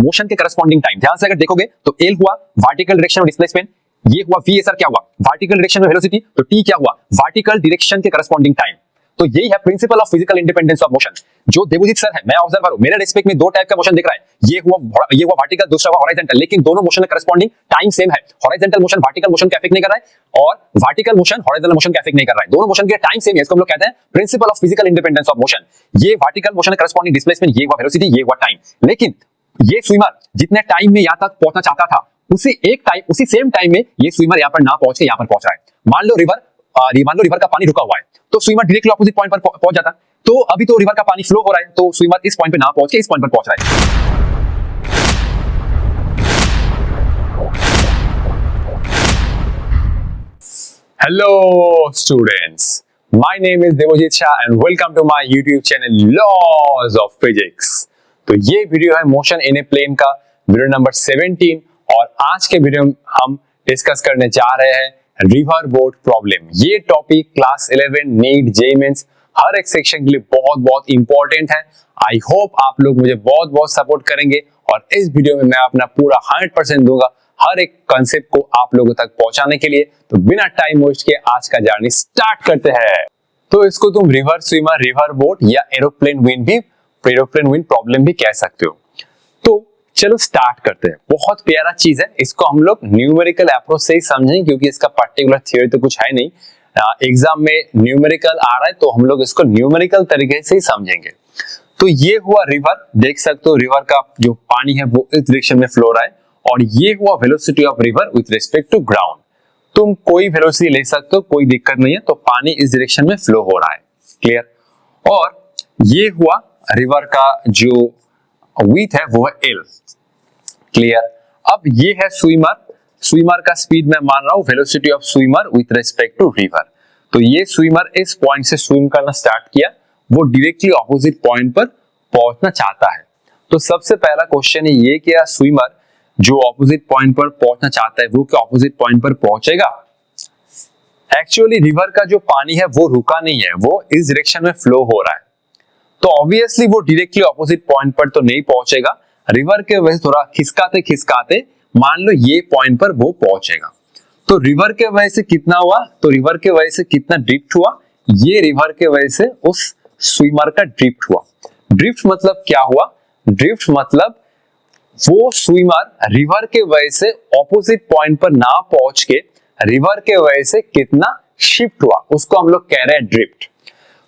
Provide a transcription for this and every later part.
Motion के corresponding time. ध्यान से अगर देखोगे तो एल हुआ वर्टिकल डायरेक्शन ऑफ डिस्प्लेसमेंट, ये हुआ वीएसआर क्या हुआ वर्टिकल डायरेक्शन में वेलोसिटी, तो टी क्या हुआ वर्टिकल डायरेक्शन के करस्पॉन्डिंग टाइम। तो यही है principal of physical independence of motion. जो देवजीत सर है, मैं ऑब्जर्वर हूं, मेरे रेस्पेक्ट में दो टाइप का मोशन दिख रहा है, ये हुआ वर्टिकल, दूसरा हुआ हॉरिजॉन्टल, लेकिन दोनों मोशन का करस्पॉन्डिंग टाइम सेम है। हॉरिजॉन्टल मोशन वर्टिकल मोशन का अफेक्ट नहीं कर रहा है और वर्टिकल मोशन हॉरिजॉन्टल मोशन का अफेक्ट नहीं कर रहा है, दोनों मोशन के टाइम सेम है। इसको हम लोग कहते हैं principal of physical independence of motion. ये वर्टिकल मोशन का करस्पॉन्डिंग डिस्प्लेसमेंट, ये हुआ वेलोसिटी, ये हुआ टाइम। लेकिन ये स्विमर जितने टाइम में यहां तक पहुंचना चाहता था, उसी सेम टाइम में ये स्विमर यहां पर ना पहुंच के यहां पर पहुंच रहा है। मान लो रिवर का पानी रुका हुआ है, तो स्विमर डायरेक्टली ऑपोजिट पॉइंट पर पहुंच जाता। तो अभी तो रिवर का पानी फ्लो हो रहा है, तो स्विमर इस पॉइंट पे ना पहुंच के इस पॉइंट पर पहुंच रहा है। Hello students, my name is Devjeet Shah and welcome to my YouTube channel laws of physics. तो ये वीडियो है मोशन इन ए प्लेन का, वीडियो नंबर 17, और आज के वीडियो में हम डिस्कस करने जा रहे हैं रिवर बोट प्रॉब्लम। ये topic class 11 NEET JEE mains हर एक सेक्शन के लिए बहुत बहुत इंपॉर्टेंट है। आई होप आप लोग मुझे बहुत बहुत सपोर्ट करेंगे और इस वीडियो में मैं अपना पूरा 100% दूंगा हर एक कॉन्सेप्ट को आप लोगों तक पहुंचाने के लिए। तो बिना टाइम वेस्ट के आज का जर्नी स्टार्ट करते हैं। तो इसको तुम रिवर स्विमर, रिवर बोट या एरोप्लेन विंड प्रॉब्लम भी कह सकते हो। तो चलो स्टार्ट करते हैं। बहुत प्यारा चीज है, इसको हम लोग न्यूमेरिकल अप्रोच से ही समझेंगे क्योंकि इसका पर्टिकुलर थ्योरी तो कुछ है नहीं। एग्जाम में न्यूमेरिकल आ रहा है तो हम लोग इसको न्यूमेरिकल तरीके से ही समझेंगे। तो ये हुआ रिवर, देख सकते हो रिवर का जो पानी है वो इस डायरेक्शन में फ्लो रहा है, और ये हुआ velocity of river with respect to ground. तुम कोई वेलोसिटी ले सकते हो, कोई दिक्कत नहीं है। तो पानी इस डायरेक्शन में फ्लो हो रहा है, क्लियर। और ये हुआ रिवर का जो विड्थ है वो है एल, क्लियर। अब ये है स्विमर का स्पीड मैं मान रहा हूं velocity of swimmer with respect to river. तो ये स्विमर इस पॉइंट से स्विम करना स्टार्ट किया, वो डायरेक्टली ऑपोजिट पॉइंट पर पहुंचना चाहता है। तो सबसे पहला क्वेश्चन है ये कि स्विमर जो ऑपोजिट पॉइंट पर पहुंचना चाहता है वो क्या ऑपोजिट पॉइंट पर पहुंचेगा? एक्चुअली रिवर का जो पानी है वो रुका नहीं है, वो इस डायरेक्शन में फ्लो हो रहा है। तो ऑब्वियसली वो डायरेक्टली ऑपोजिट पॉइंट पर तो नहीं पहुंचेगा, रिवर के वजह से थोड़ा खिसकाते मान लो ये पॉइंट पर वो पहुंचेगा। तो रिवर के वजह से कितना हुआ, तो रिवर के वजह से कितना ड्रिफ्ट हुआ, ये रिवर के वजह से उस स्विमर का ड्रिफ्ट हुआ। ड्रिफ्ट मतलब क्या हुआ? ड्रिफ्ट मतलब वो स्विमर रिवर के वजह से ऑपोजिट पॉइंट पर ना पहुंच के रिवर के वजह से कितना शिफ्ट हुआ, उसको हम लोग कह रहे हैं ड्रिफ्ट।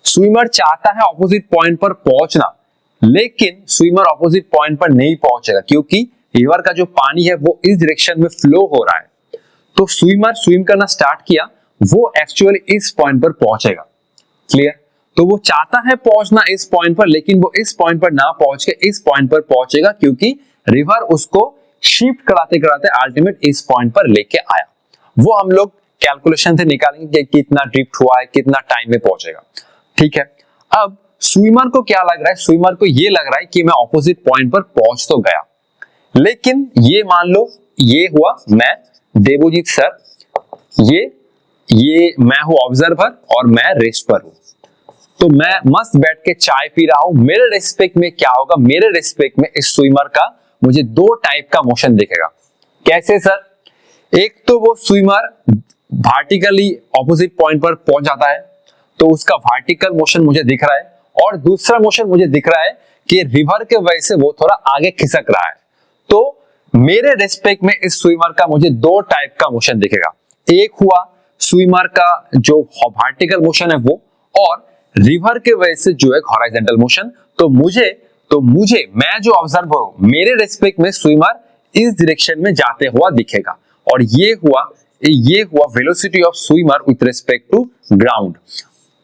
स्विमर चाहता है ऑपोजिट पॉइंट पर पहुंचना, लेकिन स्विमर ऑपोजिट पॉइंट पर नहीं पहुंचेगा क्योंकि रिवर का जो पानी है वो इस डायरेक्शन में फ्लो हो रहा है। तो स्विमर स्विम करना स्टार्ट किया, वो एक्चुअली इस पॉइंट पर पहुंचेगा, क्लियर। तो वो चाहता है पहुंचना इस पॉइंट पर, लेकिन वो इस पॉइंट पर ना पहुंच के इस पॉइंट पर पहुंचेगा क्योंकि रिवर उसको शिफ्ट कराते कराते अल्टीमेट इस पॉइंट पर लेके आया। वो हम लोग कैलकुलेशन से निकालेंगे कि कितना ड्रिफ्ट हुआ है, कितना टाइम में पहुंचेगा, ठीक है। अब स्विमर को क्या लग रहा है? स्विमर को ये लग रहा है कि मैं ऑपोजिट पॉइंट पर पहुंच तो गया, लेकिन ये मान लो ये हुआ मैं देवजीत सर, ये मैं हूं ऑब्जर्वर और मैं रेस्ट पर हूं। तो मैं मस्त बैठ के चाय पी रहा हूं। मेरे रेस्पेक्ट में क्या होगा? मेरे रेस्पेक्ट में इस स्विमर का मुझे दो टाइप का मोशन दिखेगा। कैसे सर? एक तो वो स्विमर वर्टिकली ऑपोजिट पॉइंट पर पहुंच जाता है तो उसका वर्टिकल मोशन मुझे दिख रहा है, और दूसरा मोशन मुझे दिख रहा है कि रिवर के वजह से वो थोड़ा आगे खिसक रहा है। तो मेरे रेस्पेक्ट में इस स्विमर का मुझे दो टाइप का मोशन दिखेगा। एक हुआ स्विमर का जो वर्टिकल मोशन है वो, और रिवर के वजह से जो है हॉरिजॉन्टल मोशन। तो मुझे मैं जो ऑब्जर्वर हूं, मेरे रेस्पेक्ट में स्विमर इस डायरेक्शन में जाते हुआ दिखेगा, और ये हुआ velocity of swimmer with respect to ground,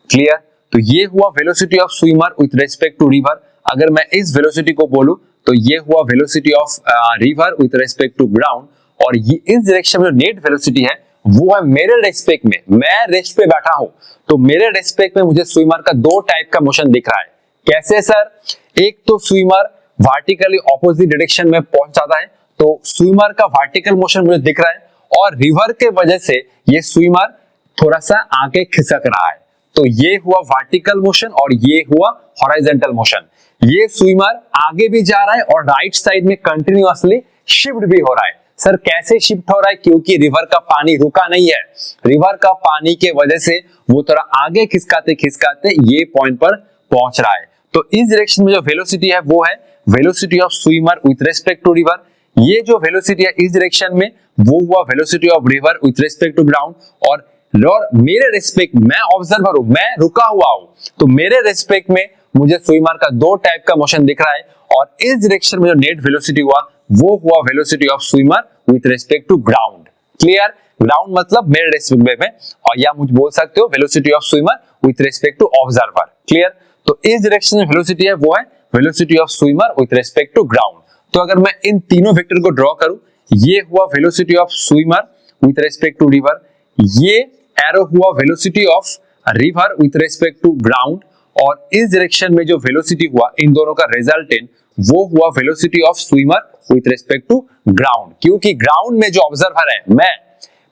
clear. तो ये हुआ velocity of swimmer with respect to river. अगर मैं इस वेलोसिटी को बोलूं तो ये हुआ velocity of river with respect to ground, और ये इस डायरेक्शन में नेट वेलोसिटी है वो है मेरे रेस्पेक्ट में। मैं रेस्ट पे बैठा हूं तो मेरे रेस्पेक्ट में मुझे स्विमर का दो टाइप का मोशन दिख रहा है। कैसे सर? एक तो स्विमर वर्टिकली ऑपोजिट डायरेक्शन में पहुंच जाता है तो स्विमर का वर्टिकल मोशन मुझे दिख रहा है, और रिवर के वजह से ये स्विमर थोड़ा सा आगे खिसक रहा है तो ये हुआ वर्टिकल मोशन और ये हुआ हॉरिजॉन्टल मोशन। ये स्विमर आगे भी जा रहा है और राइट साइड में कंटिन्यूअसली शिफ्ट भी हो रहा है। सर कैसे शिफ्ट हो रहा है? क्योंकि रिवर का पानी रुका नहीं है, रिवर का पानी के वजह से वो थोड़ा आगे खिसकाते खिसकाते ये पॉइंट पर पहुंच रहा है। तो इस डायरेक्शन में जो वेलोसिटी है वो है velocity of swimmer with respect to river. ये जो वेलोसिटी है इस डायरेक्शन में वो हुआ velocity of river with respect to ground. और मेरे रेस्पेक्ट, मैं ऑब्जर्वर हूं, मैं रुका हुआ हूं, तो मेरे रेस्पेक्ट में मुझे स्विमर का दो टाइप का मोशन दिख रहा है। और इस डायरेक्शन में जो नेट वेलोसिटी हुआ वो हुआ velocity of swimmer with respect to ground. Clear? Ground मतलब मेरे रेस्पेक्ट में, और या मुझे बोल सकते हो velocity of swimmer with respect to observer. Clear? तो इस डायरेक्शन में वेलोसिटी है वो है velocity of swimmer with respect to ground. तो अगर मैं इन तीनों वेक्टर को ड्रॉ करूं, ये हुआ velocity of swimmer with respect to river, ये एरो हुआ velocity of river with respect to ground, और इस डायरेक्शन में जो वेलोसिटी हुआ इन दोनों का रिजल्टेंट वो हुआ velocity of swimmer with respect to ground. क्योंकि ग्राउंड में जो ऑब्जर्वर है मैं,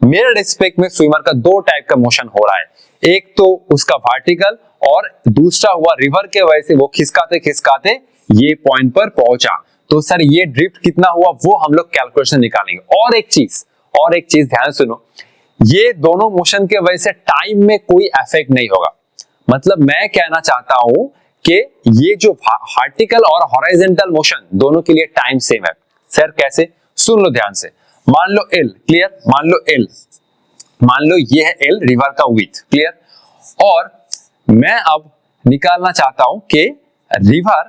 मेरे रेस्पेक्ट में स्विमर का दो टाइप का मोशन हो रहा है, एक तो उसका वर्टिकल और दूसरा हुआ रिवर के वजह से वो खिसकाते खिसकाते ये पॉइंट पर पहुंचा। तो सर ये ड्रिफ्ट कितना हुआ वो हम लोग कैलकुलेशन निकालेंगे। और एक चीज ध्यान सुनो, ये दोनों मोशन के वजह से टाइम में कोई इफेक्ट नहीं होगा। मतलब मैं कहना चाहता हूं कि ये जो वर्टिकल और हॉरिजॉन्टल मोशन दोनों के लिए टाइम सेम है। सर कैसे? सुन लो ध्यान से। मान लो एल, क्लियर? मान लो ये है एल रिवर का विड्थ, क्लियर? और मैं अब निकालना चाहता हूं कि रिवर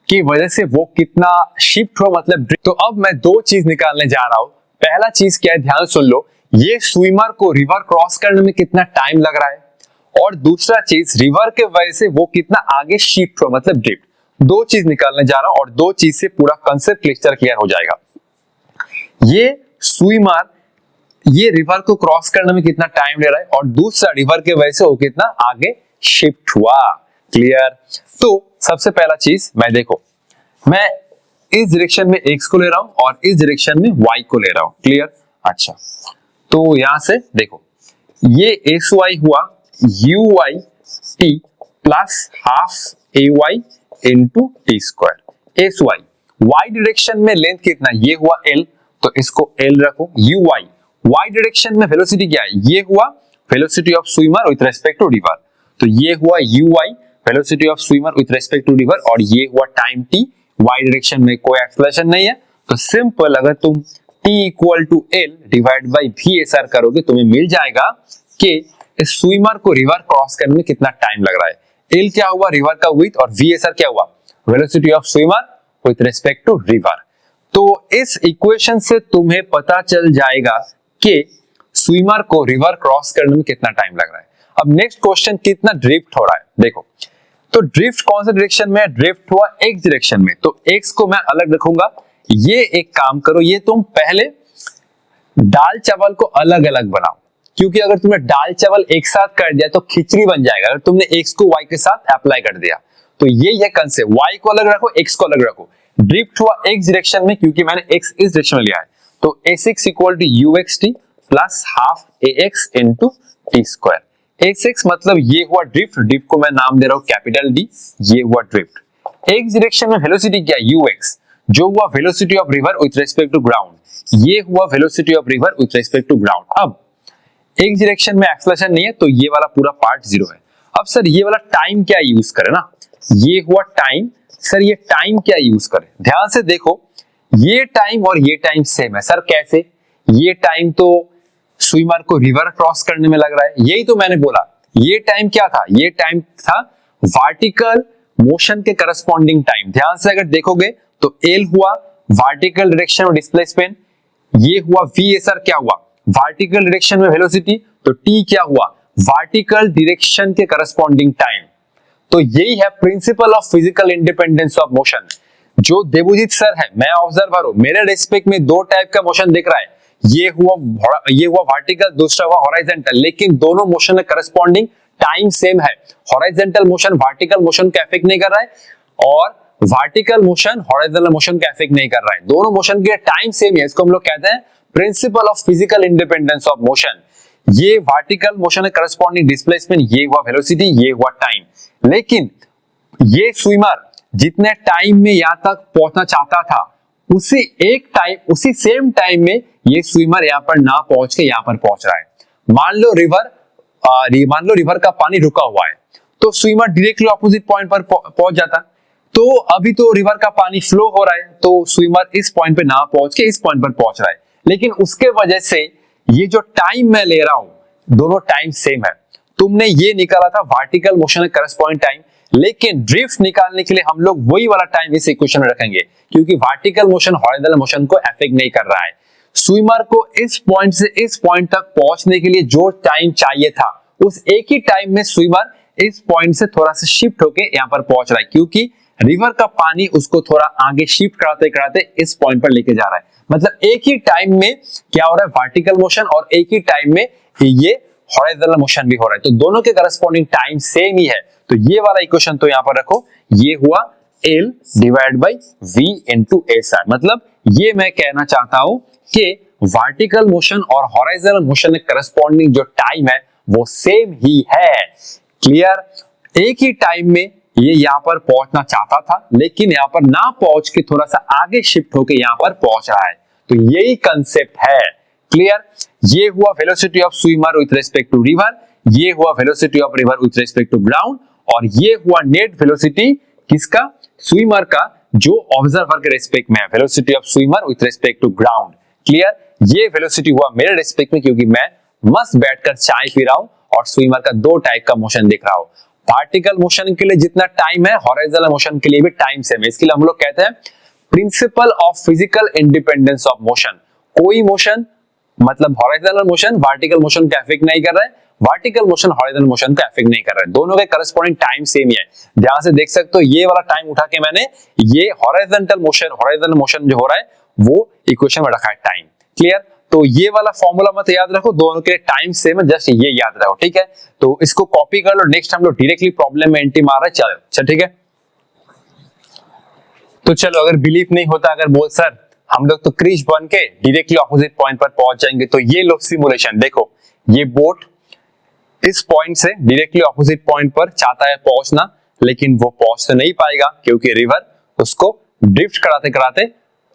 की वजह से वो कितना शिफ्ट हो, मतलब तो अब मैं दो चीज निकालने जा रहा हूं। पहला चीज क्या है, ध्यान सुन लो, ये स्विमर को रिवर क्रॉस करने में कितना टाइम लग रहा है, और दूसरा चीज रिवर के वजह से वो कितना आगे शिफ्ट हो, मतलब ड्रिफ्ट। दो चीज निकालने जा रहा हूं और दो चीज से पूरा कंसेप्ट लेक्चर क्लियर हो जाएगा। ये स्विमर ये रिवर को क्रॉस करने में कितना टाइम ले रहा है, और दूसरा रिवर के वजह से वो कितना आगे शिफ्ट हुआ। क्लियर? तो सबसे पहला चीज देखो, मैं इस डायरेक्शन में x को ले रहा हूं और इस डायरेक्शन में y को ले रहा हूं। क्लियर? अच्छा, तो यहां से देखो, ये xy हुआ uy t plus half ay into T square xy। y direction में लेंथ कितना, ये हुआ l, तो इसको l रखो। uy y डायरेक्शन में वेलोसिटी क्या है, ये हुआ velocity of swimmer with respect to river, तो ये हुआ uy velocity of swimmer with respect to river, और ये हुआ टाइम t। y डायरेक्शन में कोई एक्सेलरेशन नहीं है, तो सिंपल अगर तुम t equal to l divide by VSR करोगे तुम्हें मिल जाएगा कि इस स्विमर को रिवर क्रॉस करने में कितना टाइम लग रहा है। l क्या हुआ, रिवर का विड्थ, और VSR क्या हुआ, velocity of swimmer with respect to river. तो इस इक्वेशन से तुम्हें पता चल जाएगा कि स्विमर को रिवर क्रॉस करने में कितना टाइम लग रहा है। अब नेक्स्ट क्वेश्चन, कितना ड्रिफ्ट हो रहा है। देखो, तो ड्रिफ्ट कौन से डायरेक्शन में है, ड्रिफ्ट हुआ x डायरेक्शन में, तो x को मैं अलग रखूंगा। ये एक काम करो, ये तुम पहले दाल चावल को अलग अलग बनाओ, क्योंकि अगर तुमने दाल चावल एक साथ कर दिया तो खिचड़ी बन जाएगा। अगर तुमने x को y के साथ अप्लाई कर दिया, तो ये कंसेप्ट, y को अलग रखो, x को अलग रखो। ड्रिफ्ट हुआ x डायरेक्शन में, क्योंकि मैंने x इस डायरेक्शन में लिया है, तो a6 equal to uxt plus half ax into T square. a6 मतलब ये हुआ ड्रिफ्ट, ड्रिफ्ट को मैं नाम दे रहा हूं कैपिटल D, ये हुआ ड्रिफ्ट। x डायरेक्शन में वेलोसिटी क्या, ux, जो हुआ velocity of river with respect to ground, ये हुआ velocity of river with respect to ground. अब x डायरेक्शन में एक्सेलरेशन नहीं है, तो ये वाला पूरा पार्ट जीरो है। अब सर ये वाला टाइम क्या यूज करें ना, ये हुआ टाइम। सर ये टाइम क्या यूज करें, ध्यान से देखो, ये टाइम और ये टाइम सेम है। सर कैसे, ये टाइम तो स्विमर को रिवर क्रॉस करने में लग रहा है, यही तो मैंने बोला। ये टाइम क्या था, ये टाइम था वर्टिकल मोशन के करस्पॉन्डिंग टाइम। ध्यान से अगर देखोगे तो L हुआ वर्टिकल डायरेक्शन में डिस्प्लेसमेंट, ये हुआ VSR क्या हुआ वर्टिकल डायरेक्शन में वेलोसिटी, तो T क्या हुआ वर्टिकल डायरेक्शन के करस्पॉन्डिंग टाइम। तो यही है principal of physical independence of motion. जो देवजीत सर है, मैं ऑब्जर्वर हूं, मेरे रेस्पेक्ट में दो टाइप का मोशन दिख रहा है, ये हुआ वर्टिकल, दूसरा हुआ हॉरिजॉन्टल, लेकिन दोनों मोशन में करस्पॉन्डिंग टाइम सेम है। हॉरिजॉन्टल मोशन वर्टिकल मोशन का इफेक्ट नहीं कर रहा है, और वर्टिकल मोशन हॉरिजॉन्टल मोशन का इफेक्ट नहीं कर रहा है। दोनों मोशन के टाइम सेम है, इसको हम लोग कहते हैं principal of physical independence of motion. ये वर्टिकल मोशन है करस्पॉन्डिंग डिस्प्लेसमेंट, ये हुआ वेलोसिटी, ये हुआ टाइम। लेकिन ये स्विमर जितने टाइम में यहां तक पहुंचना चाहता था, उसी सेम टाइम में ये स्विमर यहां पर ना पहुंच के यहां पर पहुंच रहा है। मान लो रिवर का पानी रुका हुआ है, तो स्विमर डायरेक्टली ऑपोजिट पॉइंट पर पहुंच जाता। तो अभी तो रिवर का पानी फ्लो हो रहा है, तो स्विमर इस पॉइंट पे ना पहुंच के इस पॉइंट पर पहुंच रहा है। लेकिन उसके वजह से ये जो टाइम मैं ले रहा हूं, दोनों टाइम सेम है। तुमने ये निकाला था वर्टिकल मोशन करस्पॉन्डिंग टाइम, लेकिन ड्रिफ्ट निकालने के लिए हम लोग वही वाला टाइम इस इक्वेशन में रखेंगे, क्योंकि वर्टिकल मोशन हॉरिजॉन्टल मोशन को अफेक्ट नहीं कर रहा है। स्विमर को इस पॉइंट से इस पॉइंट तक पहुंचने के लिए जो टाइम चाहिए था, उस एक ही टाइम में स्विमर इस पॉइंट से थोड़ा सा शिफ्ट होके यहाँ पर पहुंच रहा है, क्योंकि रिवर का पानी उसको थोड़ा आगे शिफ्ट कराते कराते इस पॉइंट पर लेके जा रहा है। मतलब एक ही टाइम में क्या हो रहा है, वर्टिकल मोशन, और एक ही टाइम में ये हॉरिजॉन्टल मोशन भी हो रहा है। तो दोनों के करस्पॉन्डिंग टाइम सेम ही है। तो ये वाला इक्वेशन तो यहाँ पर रखो, ये हुआ L divide by V into SR। मतलब ये मैं कहना चाहता हूं कि वर्टिकल मोशन और हॉरिजॉन्टल मोशन के करस्पॉन्डिंग जो टाइम है वो सेम ही है। क्लियर? एक ही टाइम में ये यहाँ पर पहुंचना चाहता था, लेकिन यहाँ पर ना पहुंच के थोड़ा सा आगे शिफ्ट होके यहाँ पर पहुंच रहा है। तो यही कंसेप्ट है। क्लियर? ये हुआ velocity of swimmer with respect to river, ये हुआ velocity of river with respect to ground, और ये हुआ नेट वेलोसिटी किसका, स्विमर का, जो ऑब्जर्वर के रिस्पेक्ट में है, velocity of swimmer with respect to ground. Clear? ये वेलोसिटी हुआ मेरे रिस्पेक्ट में, क्योंकि मैं मस्त बैठकर चाय पी रहा हूं और स्विमर का दो टाइप का मोशन दिख रहा हूं। वर्टिकल मोशन के लिए जितना टाइम है, हॉरिजॉन्टल मोशन के लिए भी टाइम सेम है। इसके लिए हम लोग कहते हैं principal of physical independence of motion. कोई मोशन, मतलब हॉरिजॉन्टल मोशन वर्टिकल मोशन का अफेक्ट नहीं कर रहा है, वर्टिकल मोशन हॉरिजॉन्टल मोशन का अफेक्ट नहीं कर रहा है। दोनों के करस्पॉन्डिंग टाइम सेम ही है। ध्यान से देख सकते हो, ये वाला टाइम उठा के मैंने ये हॉरिजॉन्टल मोशन जो हो रहा है वो इक्वेशन में रखा है टाइम। क्लियर? तो ये वाला फॉर्मूला मत याद रखो, दोनों के टाइम सेम है, जस्ट ये याद रखो। ठीक है? तो इसको कॉपी कर लो, नेक्स्ट हम लोग डायरेक्टली प्रॉब्लम में एंट्री मार रहे हैं। चलो ठीक है। तो चलो, अगर बिलीव नहीं होता, अगर बोल सर हम लोग तो क्रिश बन के डायरेक्टली ऑपोजिट पॉइंट पर पहुंच जाएंगे, तो ये लो सिमुलेशन देखो, ये बोट इस पॉइंट से डायरेक्टली ऑपोजिट पॉइंट पर चाहता है पहुंचना, लेकिन वो पहुंच तो नहीं पाएगा, क्योंकि रिवर उसको ड्रिफ्ट कराते कराते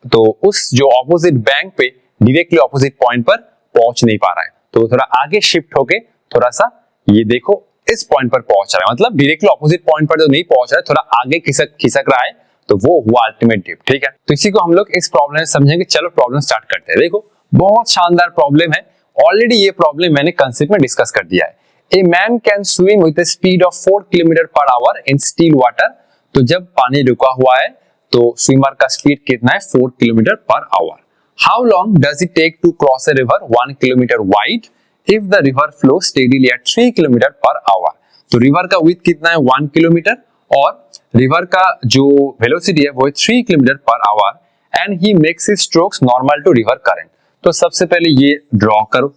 तो उस जो ऑपोजिट बैंक पे डायरेक्टली ऑपोजिट पॉइंट पर पहुंच नहीं पा रहा है। तो थोड़ा आगे शिफ्ट होके थोड़ा सा ये देखो इस पॉइंट पर पहुंच रहा है, मतलब डायरेक्टली ऑपोजिट पॉइंट पर तो नहीं पहुंच रहा है, थोड़ा आगे खिसक रहा है, तो वो हुआ अल्टीमेट ड्रिफ्ट। ठीक है? तो इसी को हम लोग इस प्रॉब्लम में समझेंगे। चलो प्रॉब्लम स्टार्ट करते हैं। देखो, बहुत शानदार प्रॉब्लम है। ऑलरेडी ये प्रॉब्लम मैंने कंसेप्ट में डिस्कस कर दिया है। ए man can swim with a speed of 4 kilometre per hour in still water. तो जब पानी रुका हुआ है तो स्विमर का स्पीड कितना है, 4 kilometre per hour. How long does it take to cross a river 1 kilometre wide if the river flow steadily at 3 kilometre per hour. तो रिवर का विड्थ कितना है, 1 किलोमीटर, और रिवर का जो वेलोसिटी है वो है 3 kilometre per hour, and he makes his strokes normal to river current. तो सबसे पहले ये ड्रॉ करो,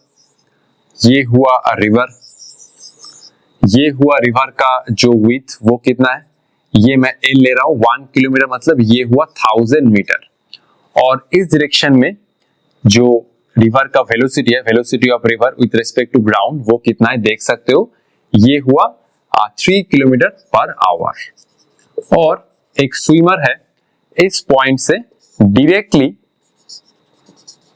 ये हुआ रिवर, ये हुआ रिवर का जो विड्थ वो कितना है, ये मैं एल ले रहा हूं 1 किलोमीटर, मतलब ये हुआ 1000 मीटर। और इस डायरेक्शन में जो रिवर का वेलोसिटी है, velocity of river with respect to ground, वो कितना है देख सकते हो, ये हुआ 3 किलोमीटर पर आवर। और एक स्विमर है, इस पॉइंट से डायरेक्टली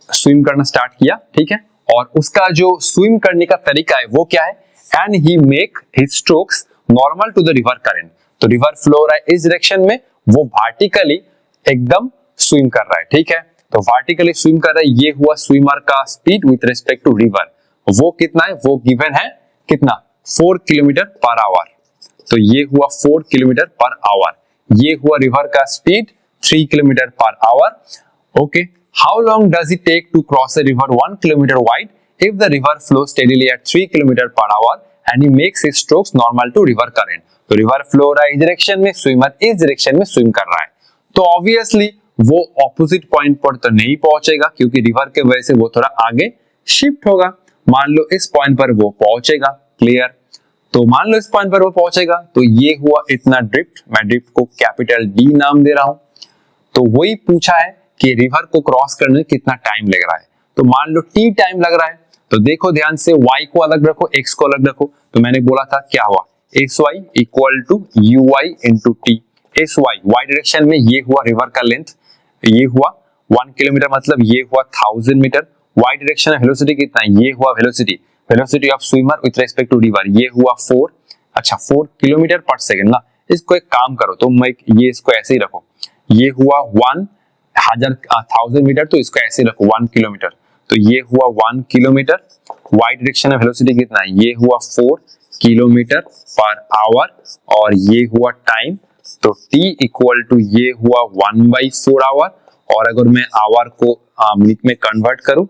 स्विम करना स्टार्ट किया। ठीक है? और उसका जो स्विम करने का तरीका है वो क्या है, and he make his strokes normal to the river current. तो रिवर फ्लो रहा है इस डायरेक्शन में, वो वर्टिकली एकदम स्विम कर रहा है। ठीक है? तो वर्टिकली स्विम कर रहा है। ये हुआ स्विमर का speed with respect to river, वो कितना है, वो गिवन है कितना, 4 किलोमीटर पर आवर। तो ये हुआ 4 किलोमीटर पर आवर। ये हुआ रिवर का speed 3 kilometre per hour. Okay, how long does it take to cross a river 1 kilometre wide if the river flows steadily at 3 km per hour and he makes his strokes normal to river current। तो river flow रहा है इस direction में, swimmer इस direction में swim कर रहा है, तो ऑब्वियसली वो ऑपोजिट पॉइंट पर तो नहीं पहुंचेगा, क्योंकि रिवर के वजह से वो थोड़ा आगे शिफ्ट होगा। मान लो इस पॉइंट पर वो पहुंचेगा। क्लियर? तो मान लो इस पॉइंट पर वो पहुंचेगा, तो ये हुआ इतना ड्रिफ्ट। मैं ड्रिफ्ट को कैपिटल डी नाम दे रहा हूं। तो वही पूछा है कि रिवर को क्रॉस करने में कितना टाइम लग रहा है। तो मान लो टी टाइम लग रहा है, तो देखो ध्यान से, y को अलग रखो, x को अलग रखो। तो मैंने बोला था क्या हुआ, sy equal to ui into T. sy y direction में ये हुआ रिवर का लेंथ, ये हुआ 1 किलोमीटर, मतलब ये हुआ 1000 मीटर। y डायरेक्शन में वेलोसिटी कितना है, ये हुआ velocity, velocity of swimmer with respect to river, ये हुआ 4, अच्छा 4 किलोमीटर पर सेकंड ना। इसको एक काम करो, तुम ये इसको ऐसे ही रखो, ये हुआ 1000 मीटर, तो इसको ऐसे ही रखो 1 किलोमीटर। तो ये हुआ 1 किलोमीटर, y डायरेक्शन में वेलोसिटी कितना है, ये हुआ 4 किलोमीटर पर आवर, और ये हुआ टाइम, तो t इक्वल टू ये हुआ 1/4 आवर, और अगर मैं आवर को मिनट में कन्वर्ट करूं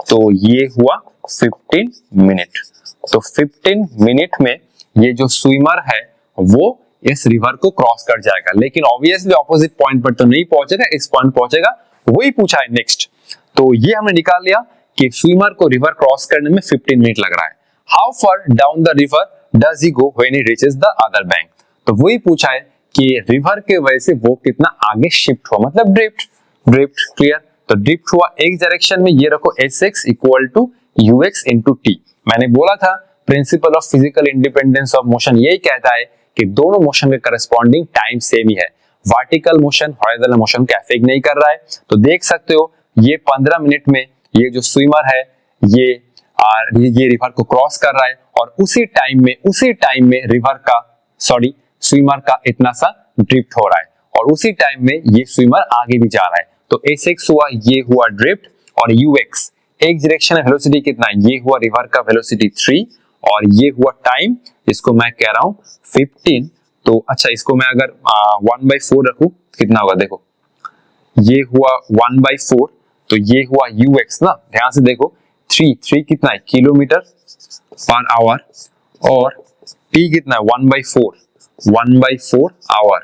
तो ये हुआ 15 मिनट। तो 15 मिनट में ये जो स्विमर है वो इस रिवर को क्रॉस कर जाएगा, लेकिन ऑब्वियसली ऑपोजिट पॉइंट पर तो नहीं पहुंचेगा, इस पॉइंट पहुंचेगा, वही पूछा है नेक्स्ट। तो ये हमने निकाल लिया कि स्विमर को रिवर क्रॉस करने में 15 मिनट लग रहा है। How far down the river does he go when he reaches the other bank, तो वही पूछा है कि रिवर के वजह से वो कितना आगे शिफ्ट हुआ, मतलब ड्रिफ्ट। क्लियर, तो ड्रिफ्ट हुआ एक डायरेक्शन में, ये रखो sx equal to ux into T. मैंने बोला था principle of physical independence of motion यही कहता है कि दोनों मोशन के करस्पॉन्डिंग टाइम सेम ही है। वर्टिकल मोशन हॉरिजॉन्टल मोशन का इफेक्ट नहीं कर रहा है, तो देख सकते हो ये 15 मिनट में ये जो स्विमर है ये रिवर को क्रॉस कर रहा है, और उसी टाइम में रिवर का स्विमर का इतना सा ड्रिफ्ट हो रहा है, और उसी टाइम में ये स्विमर आगे भी जा रहा है। तो sx हुआ, ये हुआ ड्रिफ्ट, और ux एक डायरेक्शन में वेलोसिटी कितना है, ये हुआ रिवर का वेलोसिटी 3, और ये हुआ टाइम, इसको मैं कह रहा हूं 15। तो अच्छा, इसको मैं अगर 1/4 रखूं कितना होगा, देखो ये हुआ 1/4, तो ये हुआ ux ना, ध्यान से देखो 3 कितना है किलोमीटर पर आवर, और t कितना है 1/4 आवर,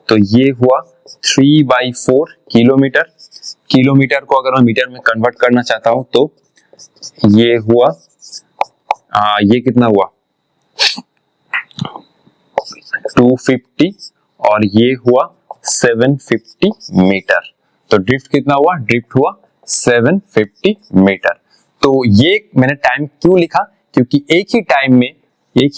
तो ये हुआ 3/4 किलोमीटर। किलोमीटर को अगर मैं मीटर में कन्वर्ट करना चाहता हूं तो ये हुआ ये कितना हुआ 250, और ये हुआ 750 मीटर। तो ड्रिफ्ट कितना हुआ, ड्रिफ्ट हुआ 750 मीटर। तो ये मैंने टाइम क्यों लिखा, क्योंकि एक ही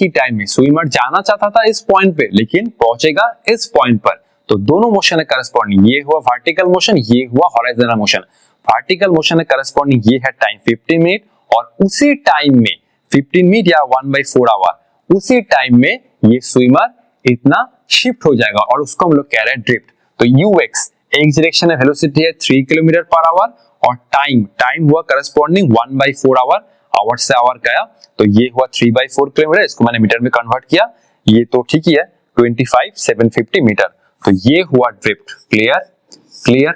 टाइम में स्विमर जाना चाहता था इस पॉइंट पे, लेकिन पहुंचेगा इस पॉइंट पर। तो दोनों मोशन है करस्पॉन्डिंग, ये हुआ वर्टिकल मोशन, ये हुआ हॉरिजॉन्टल मोशन। वर्टिकल मोशन है करस्पॉन्डिंग, ये है टाइम 15 मिनट, और उसी टाइम में 15 मिनट या 1/4 आवर, उसी टाइम में ये स्विमर इतना शिफ्ट हो जाएगा, और उसको हम लोग कह रहे हैं ड्रिफ्ट। तो ux एक डायरेक्शन में वेलोसिटी है 3 किलोमीटर पर आवर, और टाइम हुआ करस्पॉन्डिंग 1/4 आवर, आवर से आवर गया, तो ये हुआ 3/4 किलोमीटर, इसको मैंने मीटर में कन्वर्ट किया, ये तो ठीक ही है 25,750 मीटर। तो ये हुआ ड्रिफ्ट। क्लियर,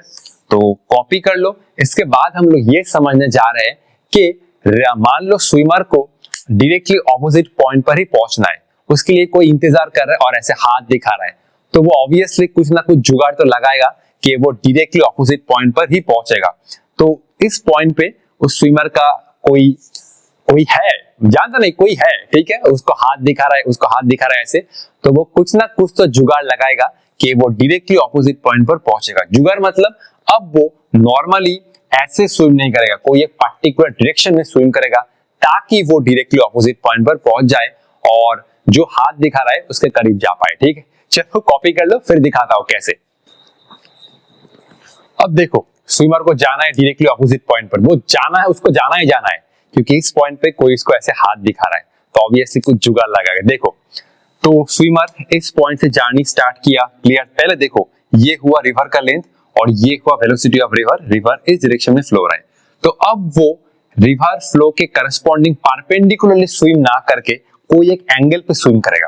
तो कॉपी कर लो। इसके बाद हम लोग ये समझने जा रहे हैं कि मान लो स्विमर को डायरेक्टली ऑपोजिट पॉइंट पर ही पहुंचना है, उसके लिए कोई इंतजार कर रहा है और ऐसे हाथ दिखा रहा है, तो वो ऑब्वियसली कुछ ना कुछ जुगाड़ तो लगाएगा कि वो डायरेक्टली ऑपोजिट पॉइंट पर ही पहुंचेगा। तो इस पॉइंट पे उस स्विमर का कोई है, जानता नहीं, कोई है, ठीक है, उसको हाथ दिखा रहा है ऐसे, तो वो कुछ ना कुछ तो जुगाड़ लगाएगा कि वो डायरेक्टली ऑपोजिट पॉइंट पर पहुंचेगा। जुगाड़ मतलब अब वो नॉर्मली ऐसे स्विम नहीं करेगा, कोई एक पर्टिकुलर डायरेक्शन में स्विम करेगा ताकि वो डायरेक्टली ऑपोजिट पॉइंट पर पहुंच जाए और जो हाथ दिखा रहा है उसके करीब जा पाए। ठीक है, चलो कॉपी कर लो, फिर दिखाता हूं कैसे। अब देखो स्विमर को जाना है डायरेक्टली ऑपोजिट पॉइंट पर, वो जाना है, उसको जाना ही जाना है, क्योंकि इस पॉइंट पे कोई इसको ऐसे हाथ दिखा रहा है, तो ऑब्वियसली कुछ जुगाड़ लगाएगा। देखो तो स्विमर इस पॉइंट से जर्नी स्टार्ट किया। क्लियर, पहले देखो ये हुआ रिवर का लेंथ और ये हुआ वेलोसिटी ऑफ रिवर इस डायरेक्शन में फ्लो रहा है। तो अब वो रिवर फ्लो के करस्पॉन्डिंग परपेंडिकुलरली स्विम ना करके कोई एक एंगल पे स्विम करेगा,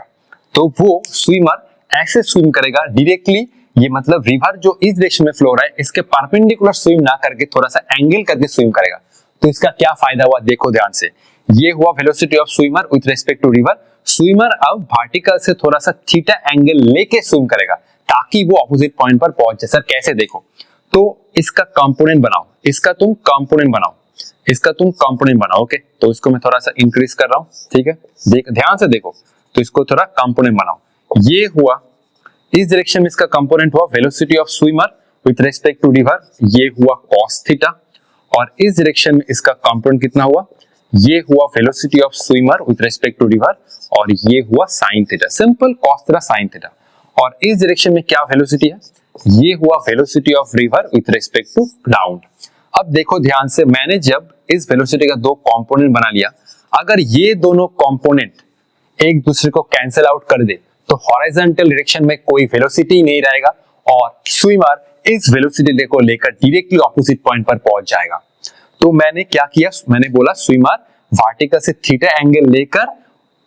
तो वो स्विमर ऐसे स्विम करेगा डायरेक्टली, ये मतलब रिवर जो इस डायरेक्शन में फ्लो रहा है इसके परपेंडिकुलर स्विम ना करके थोड़ा सा एंगल करके स्विम करेगा। तो इसका क्या फायदा हुआ, देखो ध्यान से, ये हुआ velocity of swimmer with respect to river. Swimmer अब वर्टिकल से थोड़ा सा थीटा एंगल लेके स्विम करेगा ताकि वो ऑपोजिट पॉइंट पर पहुंच जाए। सर कैसे, देखो तो इसका कंपोनेंट बनाओ, इसका तुम कंपोनेंट बनाओ, ओके। तो इसको मैं थोड़ा सा इंक्रीज कर रहा हूं, ठीक है, ध्यान से देखो, तो इसको थोड़ा कंपोनेंट बनाओ। ये हुआ इस डायरेक्शन में इसका कंपोनेंट हुआ velocity of swimmer with respect to river, ये हुआ cos थीटा, और इस डायरेक्शन में इसका कंपोनेंट कितना हुआ, ये हुआ velocity of swimmer with respect to river और ये हुआ sine theta, simple cos theta sine theta. और इस डायरेक्शन में क्या वेलोसिटी है, ये हुआ velocity of river with respect to ground. अब देखो ध्यान से, मैंने जब इस वेलोसिटी का दो कंपोनेंट बना लिया, अगर ये दोनों कंपोनेंट एक दूसरे को कैंसिल आउट कर दे तो हॉरिजॉन्टल डायरेक्शन में कोई वेलोसिटी नहीं रहेगा और स्विमर इस वेलोसिटी को लेकर डायरेक्टली ऑपोजिट पॉइंट पर पहुंच जाएगा। तो मैंने क्या किया, मैंने बोला स्विमर वर्टिकल से थीटा एंगल लेकर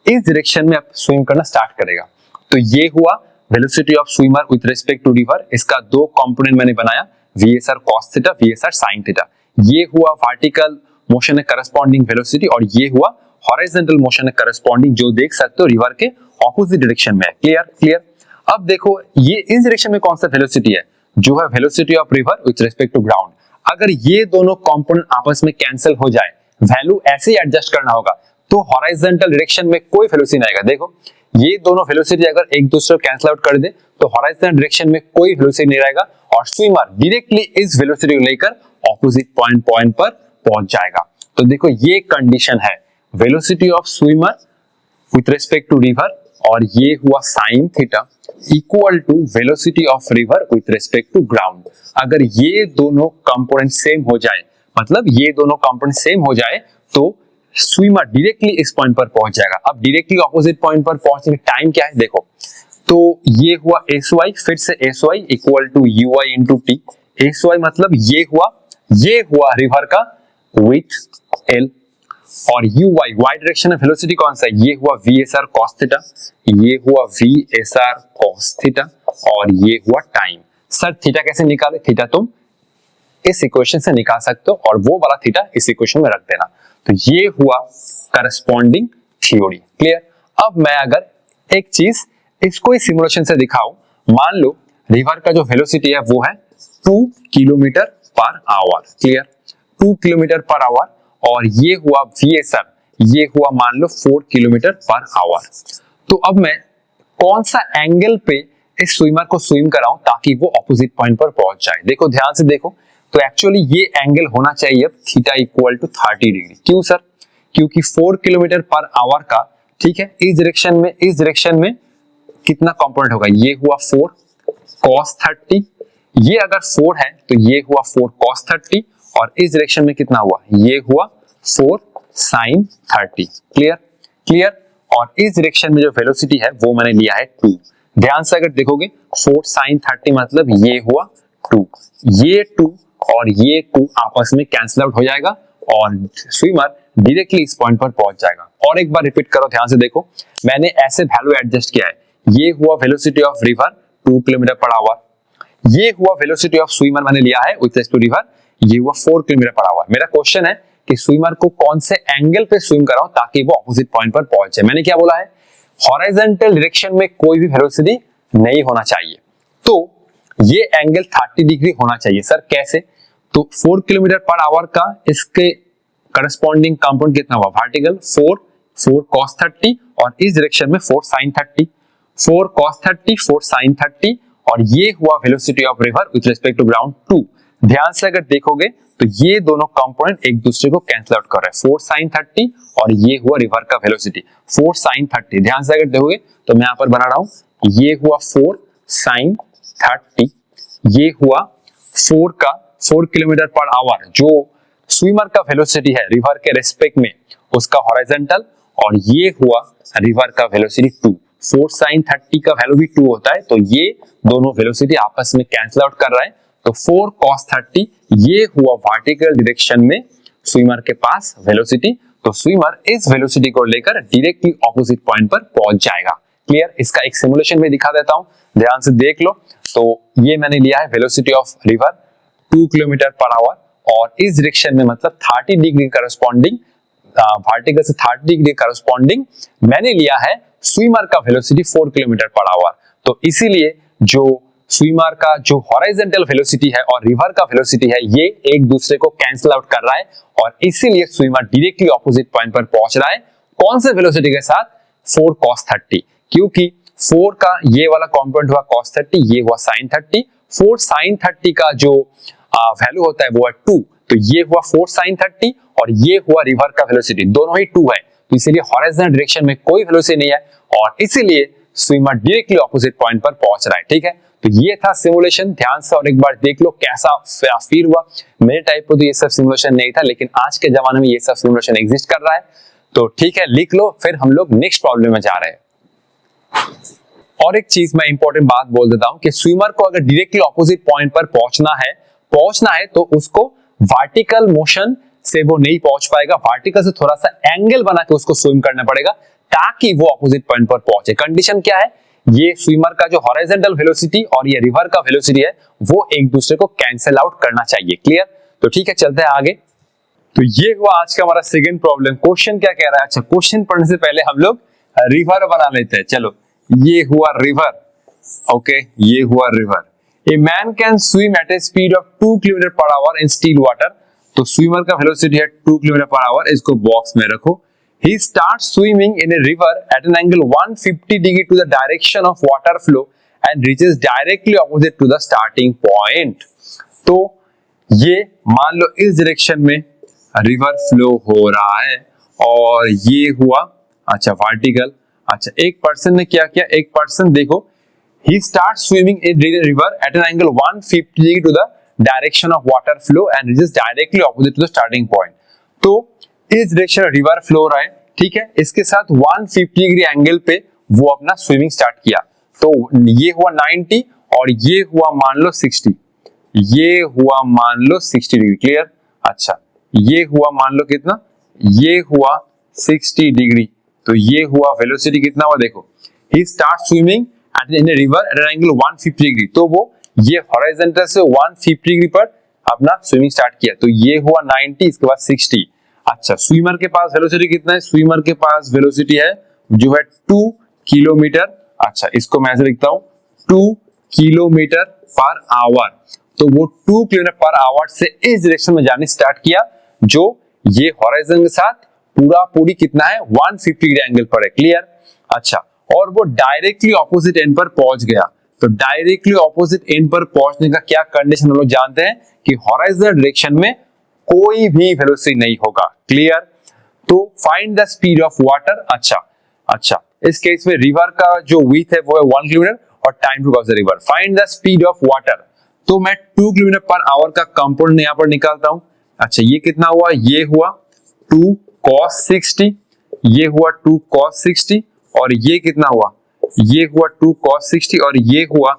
इस डायरेक्शन में अब स्विम करना स्टार्ट करेगा। तो ये हुआ velocity of swimmer with respect to river. इसका दो कंपोनेंट मैंने बनाया, VSR cos theta, VSR sin theta. ये हुआ वर्टिकल मोशन है करस्पॉन्डिंग वेलोसिटी और ये हुआ हॉरिजॉन्टल मोशन है करस्पॉन्डिंग, जो देख सकते हो रिवर के ऑपोजिट डायरेक्शन में है। Clear clear. अब देखो ये इस डायरेक्शन में कौन सा वेलोसिटी है, जो है velocity of river with respect to ground. अगर ये दोनों कंपोनेंट आपस में कैंसिल हो जाए, वैल्यू ऐसे ही एडजस्ट करना होगा, तो हॉरिजॉन्टल डायरेक्शन में कोई वेलोसिटी नहीं आएगा। देखो ये दोनों वेलोसिटी अगर एक दूसरे को कैंसिल आउट कर दे तो हॉरिजॉन्टल डायरेक्शन में कोई वेलोसिटी नहीं रहेगा और स्विमर डायरेक्टली इस वेलोसिटी को लेकर ऑपोजिट पॉइंट पर पहुंच जाएगा। तो देखो ये कंडीशन है, velocity of swimmer with respect to river और ये हुआ sine theta equal to velocity of river with respect to ground. अगर ये दोनों कंपोनेंट सेम हो जाए, मतलब ये दोनों कंपोनेंट सेम हो जाए, तो स्विमर डायरेक्टली इस पॉइंट पर पहुंच जाएगा। अब डायरेक्टली ऑपोजिट पॉइंट पर पहुंचने का टाइम क्या है, देखो तो ये हुआ SY, फिर से SY equal to UI into T. SY मतलब ये हुआ रिवर का विथ L और UY वाई डायरेक्शन में वेलोसिटी कौन सा है, ये हुआ VSR cos थीटा, ये हुआ VSR cos थीटा और ये हुआ टाइम। सर थीटा कैसे निकाले, थीटा तुम इस इक्वेशन से निकाल सकते हो और वो वाला थीटा इस इक्वेशन में रख देना। तो ये हुआ करस्पॉन्डिंग थ्योरी। क्लियर। अब मैं अगर एक चीज इसको इस सिमुलेशन से दिखाऊं, मान लो रिवर का जो वेलोसिटी है वो है 2 kilometre per our. Clear, 2 kilometre per our और ये हुआ VSR, ये हुआ मान लो 4 किलोमीटर पर आवर। तो अब मैं कौन सा एंगल पे इस स्विमर को स्विम कराऊं ताकि वो ऑपोजिट पॉइंट पर पहुंच जाए। देखो ध्यान से देखो, तो एक्चुअली ये एंगल होना चाहिए अब थीटा इक्वल टू 30 डिग्री। क्यों सर, क्योंकि 4 किलोमीटर पर आवर का, ठीक है, इस डायरेक्शन में कितना कंपोनेंट होगा, ये हुआ 4 cos 30, ये अगर 4 है तो ये हुआ 4 cos 30 और इस डायरेक्शन में कितना हुआ, ये हुआ 4 sin 30। Clear clear. और इस डायरेक्शन में जो वेलोसिटी है वो मैंने लिया है 2। ध्यान से अगर देखोगे 4 sin 30 मतलब ये हुआ 2, ये 2 और ये 2 आपस में कैंसिल आउट हो जाएगा और स्विमर डायरेक्टली इस पॉइंट पर पहुंच जाएगा। और एक बार रिपीट करो, ध्यान से देखो, मैंने ऐसे वैल्यू एडजस्ट किया है। ये हुआ velocity of river 2 kilometre per our, ये हुआ वेलोसिटी ऑफ स्विमर मैंने लिया है विथ रिस्पेक्ट टू रिवर, ये हुआ 4 किलोमीटर पर आवर। मेरा क्वेश्चन है कि स्विमर को कौन से एंगल पे स्विम कराओ ताकि वो ऑपोजिट पॉइंट पर पहुंचे। मैंने क्या बोला है, हॉरिजॉन्टल डायरेक्शन में कोई भी वेलोसिटी नहीं होना चाहिए, तो ये एंगल 30 डिग्री होना चाहिए। सर कैसे, तो 4 किलोमीटर पर आवर का इसके करस्पॉन्डिंग कंपोनेंट कितना हुआ, वर्टिकल 4 cos 30 और इस डायरेक्शन में 4 sin 30, 4 cos 30 4 sin 30 और ये हुआ velocity of river with respect to ground 2। ध्यान से अगर देखोगे तो ये दोनों कंपोनेंट एक दूसरे को कैंसिल आउट कर रहे हैं, 4 sin 30 और ये हुआ रिवर का वेलोसिटी 4 sin 30। ध्यान से अगर देखोगे तो मैं यहां पर बना रहा हूं, ये हुआ 4 sin 30, ये हुआ 4 किलोमीटर पर आवर जो स्विमर का वेलोसिटी है रिवर के रेस्पेक्ट में उसका हॉरिजॉन्टल, और ये हुआ रिवर का वेलोसिटी 2। 4 sin 30 का वैल्यू भी 2 होता है, तो ये दोनों वेलोसिटी आपस में कैंसिल आउट कर रहा है। तो 4 cos 30 ये हुआ वर्टिकल डायरेक्शन में स्विमर के पास वेलोसिटी, तो स्विमर इस वेलोसिटी को लेकर डायरेक्टली ऑपोजिट पॉइंट पर पहुंच जाएगा। क्लियर। इसका एक सिमुलेशन में दिखा देता हूं, ध्यान से देख लो। तो ये मैंने लिया है velocity of river 2 kilometre per our और इस डायरेक्शन में मतलब 30 डिग्री करस्पॉन्डिंग, वर्टिकल से 30 डिग्री करस्पॉन्डिंग मैंने लिया है स्विमर का वेलोसिटी 4 किलोमीटर पर आवर। तो इसीलिए जो स्विमर का जो हॉरिजॉन्टल वेलोसिटी है और रिवर का वेलोसिटी है ये एक दूसरे को कैंसिल आउट कर रहा है और इसीलिए स्विमर डायरेक्टली ऑपोजिट पॉइंट पर पहुंच रहा है। कौन से वेलोसिटी के साथ, 4 cos 30, क्योंकि 4 का ये वाला कंपोनेंट हुआ cos 30, ये हुआ sin 30। 4 sin 30 का जो वैल्यू होता है वो है 2, तो ये हुआ 4 sin 30 और ये हुआ रिवर का वेलोसिटी, दोनों ही 2 है, तो इसीलिए हॉरिजॉन्टल डायरेक्शन में कोई वेलोसिटी नहीं है और इसीलिए स्विमर डायरेक्टली ऑपोजिट पॉइंट पर पहुंच रहा है। ठीक है, तो ये था सिमुलेशन, ध्यान से और एक बार देख लो कैसा फील हुआ। मेरे टाइप को तो ये सब सिमुलेशन नहीं था, लेकिन आज के जमाने में ये सब सिमुलेशन एग्जिस्ट कर रहा है। तो ठीक है, लिख लो, फिर हम लोग नेक्स्ट प्रॉब्लम में जा रहे हैं। और एक चीज मैं इंपॉर्टेंट बात बोल देता हूं कि स्विमर को अगर डायरेक्टली ऑपोजिट पॉइंट पर पहुंचना है तो उसको वर्टिकल मोशन से वो नहीं पहुंच पाएगा, वर्टिकल से थोड़ा सा एंगल बना के उसको स्विम करना पड़ेगा ताकि वो ऑपोजिट पॉइंट पर पहुंचे। कंडीशन क्या है, ये स्विमर का जो हॉरिजॉन्टल वेलोसिटी और ये रिवर का वेलोसिटी है वो एक दूसरे को कैंसिल आउट करना चाहिए। क्लियर? तो ठीक है, चलते हैं आगे। तो ये हुआ आज का हमारा सेकंड प्रॉब्लम। क्वेश्चन क्या कह रहा है? अच्छा, क्वेश्चन पढ़ने से पहले हम लोग रिवर बना लेते हैं। चलो, ये हुआ रिवर, ओके, ये हुआ river. A man can swim at a speed of 2 kilometre per hour in still water. तो स्विमर का वेलोसिटी है 2 किलोमीटर पर आवर, इसको बॉक्स में रखो। He starts swimming in a river at an angle 150 degree to the direction of water flow and reaches directly opposite to the starting point. तो ये मान लो इस डायरेक्शन में रिवर फ्लो हो रहा है और ये हुआ अच्छा वर्टिकल। अच्छा, एक पर्सन ने क्या किया, एक पर्सन देखो, he starts swimming in a river at an angle 150 degree to the direction of water flow and reaches directly opposite to the starting point. तो इस डायरेक्शन रिवर फ्लो हो रहा है, ठीक है, इसके साथ 150 डिग्री एंगल पे वो अपना स्विमिंग स्टार्ट किया। तो ये हुआ 90 और ये हुआ मान लो 60, ये हुआ मान लो 60 डिग्री। क्लियर? अच्छा, ये हुआ मान लो कितना, ये हुआ 60 डिग्री। तो ये हुआ वेलोसिटी कितना हुआ देखो, he start swimming in a river at an angle 150 degree. तो वो ये हॉरिजॉन्टल से 150 डिग्री पर अपना स्विमिंग स्टार्ट किया। तो ये हुआ 90, इसके बाद 60। अच्छा, स्विमर के पास वेलोसिटी कितना है? स्विमर के पास वेलोसिटी है जो है 2 किलोमीटर। अच्छा, इसको मैं ऐसे लिखता हूं 2 किलोमीटर पर आवर। तो वो 2 किलोमीटर पर आवर से इस डायरेक्शन में जाने स्टार्ट किया जो ये हॉरिजॉन के साथ पूरी कितना है 150 डिग्री एंगल पर है। क्लियर? अच्छा, और वो डायरेक्टली ऑपोजिट एंड पर पहुंच गया। तो डायरेक्टली ऑपोजिट एंड पर पहुंचने का क्या कंडीशन हम लोग जानते हैं कि हॉरिजॉन्टल डायरेक्शन में कोई भी वेलोसिटी नहीं होगा। क्लियर? तो find the speed of water. अच्छा, इस केस में रिवर का जो विड्थ है वो है 1 किलोमीटर और time to cross the river. Find the speed of water. तो मैं 2 किलोमीटर पर आवर का कंपोनेंट यहां पर निकालता हूं। अच्छा, ये कितना हुआ, ये हुआ 2 cos 60, ये हुआ 2 cos 60 और ये कितना हुआ, ये हुआ 2 cos 60 और ये हुआ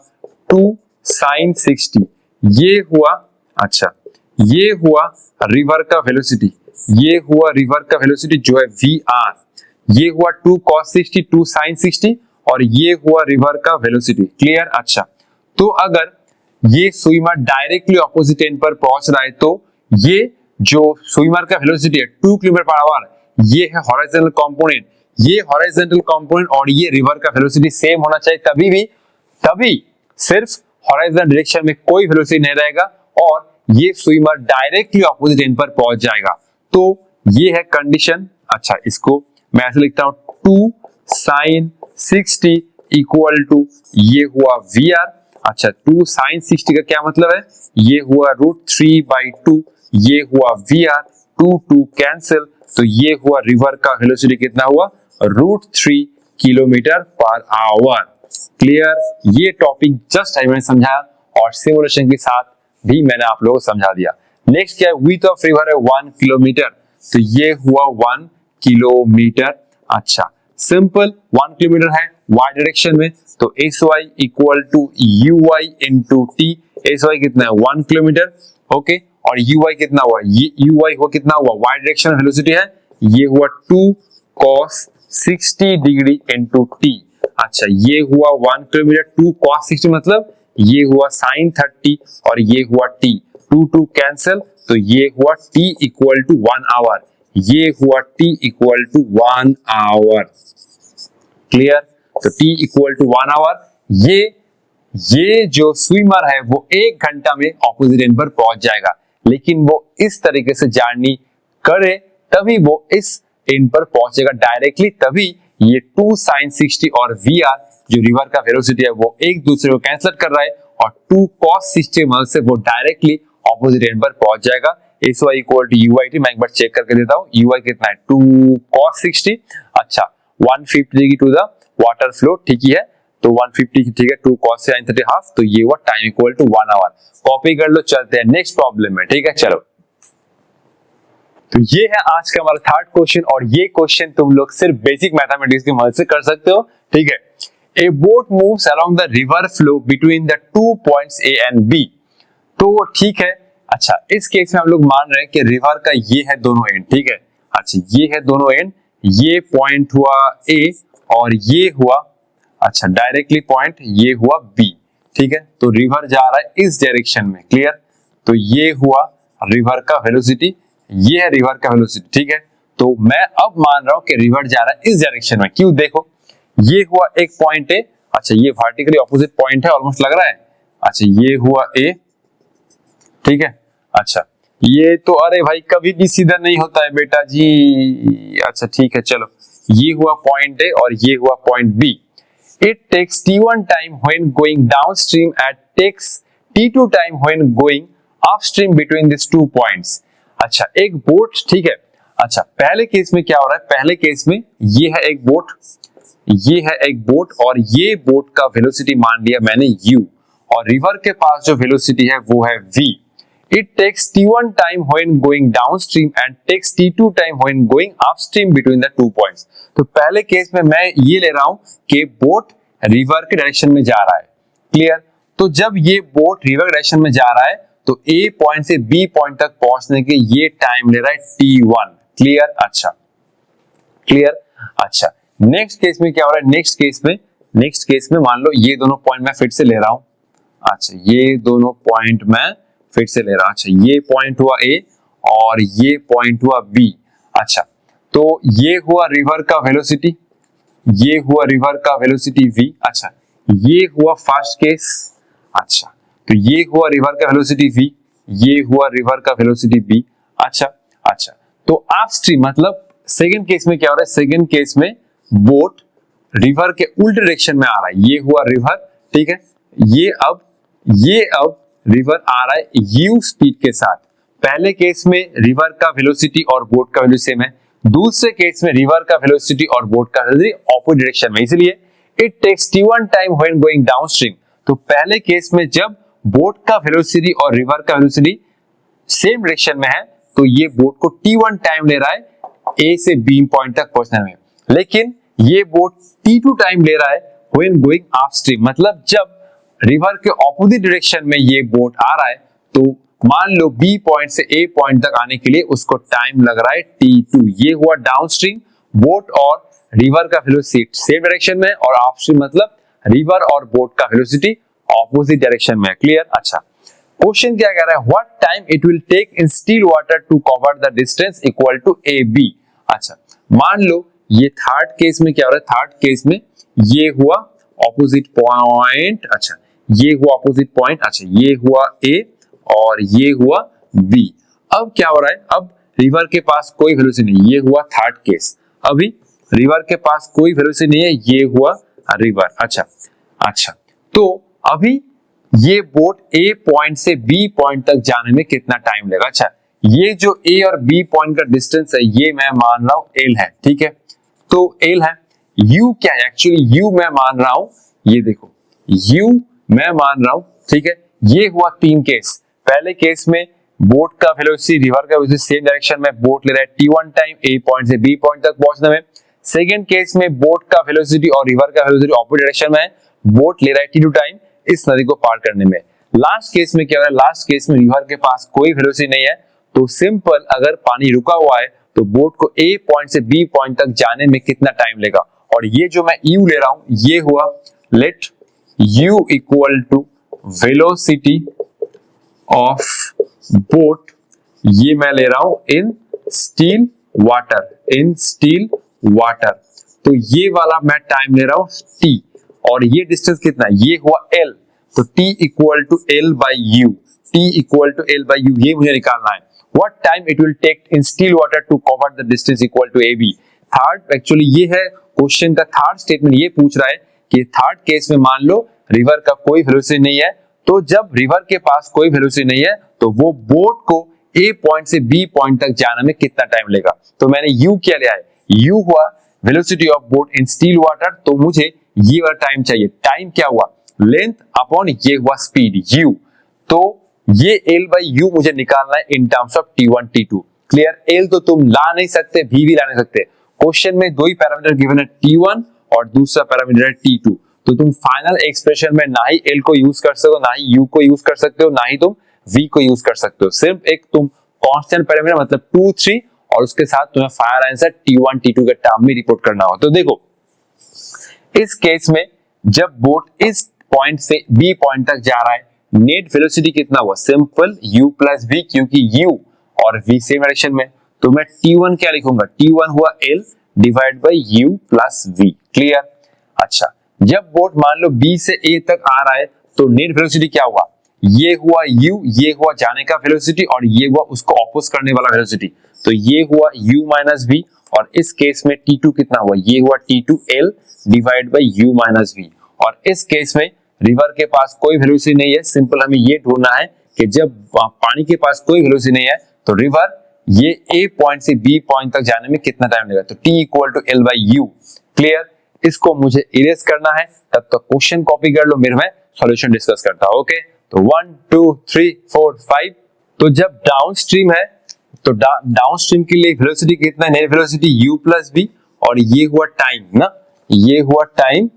2 sin 60। ये हुआ, अच्छा, ये हुआ रिवर का वेलोसिटी, ये हुआ रिवर का वेलोसिटी जो है VR। ये हुआ 2 cos 60, 2 sin 60 और ये हुआ रिवर का वेलोसिटी। क्लियर? अच्छा, तो अगर ये स्विमर डायरेक्टली ऑपोजिट एंड पर पहुंच रहा है तो ये जो स्विमर का वेलोसिटी है 2 किलोमीटर पर आवर, ये है हॉरिजॉन्टल कंपोनेंट, ये हॉरिजॉन्टल कंपोनेंट और ये रिवर का वेलोसिटी सेम होना चाहिए, तभी सिर्फ हॉरिजॉन्टल डायरेक्शन में कोई वेलोसिटी नहीं रहेगा और ये स्विमर डायरेक्टली ऑपोजिट एंड पर पहुंच जाएगा। तो ये है कंडीशन। अच्छा, इसको मैं ऐसे लिखता हूं 2 sin 60 इक्वल टू ये हुआ VR। अच्छा, 2 sin 60 का क्या मतलब है, ये हुआ √3/2, ये हुआ VR, 2 कैंसिल, तो ये हुआ रिवर का वेलोसिटी कितना हुआ √3 किलोमीटर पर आवर। क्लियर? ये टॉपिक जस्ट मैंने समझाया और सिमुलेशन के साथ भी मैंने आप लोगों को समझा दिया। नेक्स्ट क्या है, विड्थ ऑफ रिवर है 1 किलोमीटर, तो ये हुआ 1 किलोमीटर। अच्छा, सिंपल 1 किलोमीटर है y डायरेक्शन में, तो SY equal to UY into T। SY कितना है 1 किलोमीटर, ओके, और UY कितना हुआ, ये UY हुआ कितना हुआ, y डायरेक्शन वेलोसिटी है, ये हुआ 2 cos 60 डिग्री इंटू T। अच्छा, ये हुआ 1 किलोमीटर, 2 cos 60 मतलब ये हुआ sin 30 और ये हुआ T, 2 कैंसिल, तो ये हुआ T इक्वल टू 1 आवर, ये हुआ T equal to 1 hour. Clear? तो T इक्वल टू 1 आवर। ये जो स्विमर है वो 1 घंटा में ऑपोजिट एंड पर पहुंच जाएगा, लेकिन वो इस तरीके से जर्नी करे तभी वो इस एंड पर पहुंचेगा डायरेक्टली, तभी ये 2 sin 60 और VR जो रिवर का वेलोसिटी है वो एक दूसरे को कैंसिल कर रहा है और 2 cos 60 की मदद से वो डायरेक्टली ऑपोजिट एंड पर पहुंच जाएगा। S Y equal to U I T, मैं एक बार चेक करके देता हूँ, यू आई कितना है 2 cos 60, अच्छा 150 टू द वाटर फ्लो, ठीक ही है, तो 150 ठीक है, 2 cos से 30 हाफ, तो ये हुआ time equal to 1 hour. Copy कर लो, चलते हैं नेक्स्ट प्रॉब्लम में, ठीक है चलो। तो ये है आज का हमारा थर्ड क्वेश्चन, और ये क्वेश्चन तुम लोग सिर्फ बेसिक मैथमेटिक्स की मदद से कर सकते हो, ठीक है। A boat moves along the river flow between the 2 points A and B, तो ठीक है, अच्छा इस केस में हम लोग मान रहे हैं कि रिवर का ये है दोनों एंड, ठीक है, अच्छा ये है दोनों एंड, ये पॉइंट हुआ ए और ये हुआ, अच्छा डायरेक्टली पॉइंट ये हुआ बी, ठीक है, तो रिवर जा रहा है इस डायरेक्शन में, क्लियर, तो ये हुआ रिवर का वेलोसिटी, ये है रिवर का वेलोसिटी, ठीक है, तो मैं अब मान रहा हूं कि रिवर जा रहा है इस डायरेक्शन में, क्यों, देखो ये हुआ एक पॉइंट ए, अच्छा ये वर्टिकली ऑपोजिट पॉइंट है, ऑलमोस्ट लग रहा है, अच्छा ये हुआ ए, ठीक है, अच्छा ये तो अरे भाई कभी भी सीधा नहीं होता है बेटा जी, अच्छा ठीक है चलो, ये हुआ पॉइंट ए और ये हुआ point B. It takes t1 time when going downstream and takes t2 time when going upstream between these 2 points। अच्छा एक बोट, ठीक है, अच्छा पहले केस में क्या हो रहा है, पहले केस में ये है एक बोट, ये है एक बोट और ये बोट का वेलोसिटी मान लिया मैंने u, और रिवर के पास जो वेलोसिटी है वो है v। It takes t1 time when going downstream and takes t2 time when going upstream between the 2 points। तो पहले केस में मैं ये ले रहा हूं कि बोट रिवर के डायरेक्शन में जा रहा है, क्लियर, तो जब ये बोट रिवर डायरेक्शन में जा रहा है तो ए पॉइंट से बी पॉइंट तक पहुंचने के ये टाइम ले रहा है t1, क्लियर, अच्छा क्लियर, अच्छा नेक्स्ट केस में क्या हो रहा है, नेक्स्ट केस में मान लो ये दोनों पॉइंट मैं फिर से ले रहा हूं, अच्छा ये दोनों पॉइंट मैं फिर से ले रहा हूं, अच्छा ये पॉइंट हुआ ए और ये पॉइंट हुआ बी, अच्छा तो ये हुआ रिवर का वेलोसिटी, ये हुआ रिवर का वेलोसिटी v, अच्छा ये हुआ फर्स्ट केस, अच्छा तो ये हुआ रिवर का वेलोसिटी v, ये हुआ रिवर का वेलोसिटी b, अच्छा तो अपस्ट्रीम मतलब सेकंड केस में क्या हो रहा है, सेकंड केस में बोट रिवर के उल्टे डायरेक्शन में आ रहा है, ये हुआ रिवर, ठीक है, ये अब रिवर आ रहा है u स्पीड के साथ। पहले केस में रिवर का वेलोसिटी और बोट का वेलोसिटी सेम है, दूसरे केस में रिवर का वेलोसिटी और बोट का वेलोसिटी ऑपोजिट डायरेक्शन में, इसलिए it takes t1 time when going downstream. तो पहले केस में जब बोट का वेलोसिटी और रिवर का वेलोसिटी सेम डायरेक्शन में है तो ये बोट को t1 टाइम ले रहा है ए से बी पॉइंट तक पहुंचने में, लेकिन ये बोट t2 टाइम ले रहा है व्हेन गोइंग अपस्ट्रीम, मतलब जब रिवर के ऑपोजिट डायरेक्शन में ये बोट आ रहा है तो मान लो बी पॉइंट से ए पॉइंट तक आने के लिए उसको टाइम लग रहा है t2। ये हुआ डाउनस्ट्रीम, बोट और रिवर का वेलोसिटी सेम डायरेक्शन में, और अपस्ट्रीम मतलब रिवर और बोट का वेलोसिटी ऑपोजिट डायरेक्शन में, क्लियर, अच्छा क्वेश्चन क्या कह रहा है, what time it will take in still water to cover the distance equal to A B. अच्छा मान लो ये थर्ड केस में क्या हो रहा है, थर्ड केस में ये हुआ ऑपोजिट पॉइंट, अच्छा ये हुआ ऑपोजिट पॉइंट, अच्छा ये हुआ ए और ये हुआ बी। अब क्या हो रहा है, अब रिवर के पास कोई वेलोसिटी नहीं, ये हुआ थर्ड केस, अभी रिवर के पास कोई वेलोसिटी नहीं है, ये हुआ रिवर, अच्छा तो अभी ये बोट ए पॉइंट से बी पॉइंट तक जाने में कितना टाइम लगेगा। अच्छा ये जो ए और बी पॉइंट का डिस्टेंस है ये मैं मान रहा हूं एल है, ठीक है, तो एल है, यू क्या है, एक्चुअली यू मैं मान रहा हूं, ये देखो यू मैं मान रहा हूं, ठीक है, ये हुआ तीन केस। पहले केस में बोट का वेलोसिटी रिवर का वेलोसिटी सेम डायरेक्शन में बोट ले रहा है t1 टाइम ए पॉइंट से बी पॉइंट तक पहुंचने में। सेकंड केस में बोट का वेलोसिटी और रिवर का वेलोसिटी ऑपोजिट डायरेक्शन में है, बोट ले रहा है t2 टाइम इस नदी को पार करने में। लास्ट केस में क्या हो रहा है, लास्ट केस में रिवर के पास कोई वेलोसिटी नहीं है, तो सिंपल अगर पानी रुका हुआ है तो बोट को ए पॉइंट से बी पॉइंट तक जाने में कितना टाइम लेगा। और ये जो मैं u ले रहा हूं ये हुआ, let u equal to velocity of boat, ये मैं ले रहा हूं इन स्टील वाटर, तो ये वाला मैं टाइम ले रहा हूं t, और ये डिस्टेंस कितना, ये हुआ l, तो t equal to l by u, ये मुझे निकालना है। What time it will take in still water to cover the distance equal to AB। Third actually ये है क्वेश्चन का थर्ड स्टेटमेंट, ये पूछ रहा है कि थर्ड केस में मान लो रिवर का कोई वेलोसिटी नहीं है, तो जब रिवर के पास कोई वेलोसिटी नहीं है तो वो बोट को ए पॉइंट से बी पॉइंट तक जाने में कितना टाइम लेगा। तो मैंने यू क्या लिया है, यू हुआ velocity of boat in still water, तो मुझे ये वाला टाइम चाहिए। टाइम क्या हुआ, लेंथ अपॉन ये हुआ स्पीड यू, तो ये एल बाई यू मुझे निकालना है in terms of T1 T2। Clear, L तो तुम ला नहीं सकते, भी ला नहीं सकते। क्वेश्चन में दो ही पैरामीटर गिवन है, T1 और दूसरा पैरामीटर है T2, तो तुम फाइनल एक्सप्रेशन में ना ही एल को यूज कर सकते हो, ना ही यू को यूज कर सकते हो, ना ही तुम v को यूज कर सकते हो। सिर्फ एक तुम कांस्टेंट पैरामीटर मतलब 2 3 और उसके साथ तुम्हें फाइनल आंसर T1 T2 के टर्म में रिपोर्ट करना होगा। तो देखो इस केस में जब बोट इस पॉइंट से बी पॉइंट तक जा रहा है, नेट वेलोसिटी कितना हुआ, सिंपल u प्लस v, क्योंकि u और v सेम डायरेक्शन में, तो मैं T1 क्या लिखूंगा, T1 हुआ L divide by u plus v। Clear. अच्छा, जब बोट मान लो B से A तक आ रहा है तो नेट वेलोसिटी क्या हुआ, ये हुआ u, ये हुआ जाने का वेलोसिटी और ये हुआ उसको ऑपोज करने वाला वेलोसिटी, तो ये हुआ u माइनस v, और इस केस में T2 कितना हुआ, ये हुआ T2 L divide by u minus v। और इस केस में रिवर के पास कोई वेलोसिटी नहीं है, सिंपल हमें ये ढूंढना है कि जब पानी के पास कोई वेलोसिटी नहीं है तो रिवर ये A पॉइंट से B पॉइंट तक जाने में कितना टाइम लगेगा, तो T equal to L by U। Clear, इसको मुझे इरेज करना है, तब तक क्वेश्चन कॉपी कर लो, मेरे में सॉल्यूशन डिस्कस करता हूं। ओके, तो 1 2 3 4 5, तो जब डाउनस्ट्रीम है तो डाउनस्ट्रीम के लिए वेलोसिटी कितना है, net velocity u plus v, और ये हुआ टाइम ना, ये हुआ टाइम,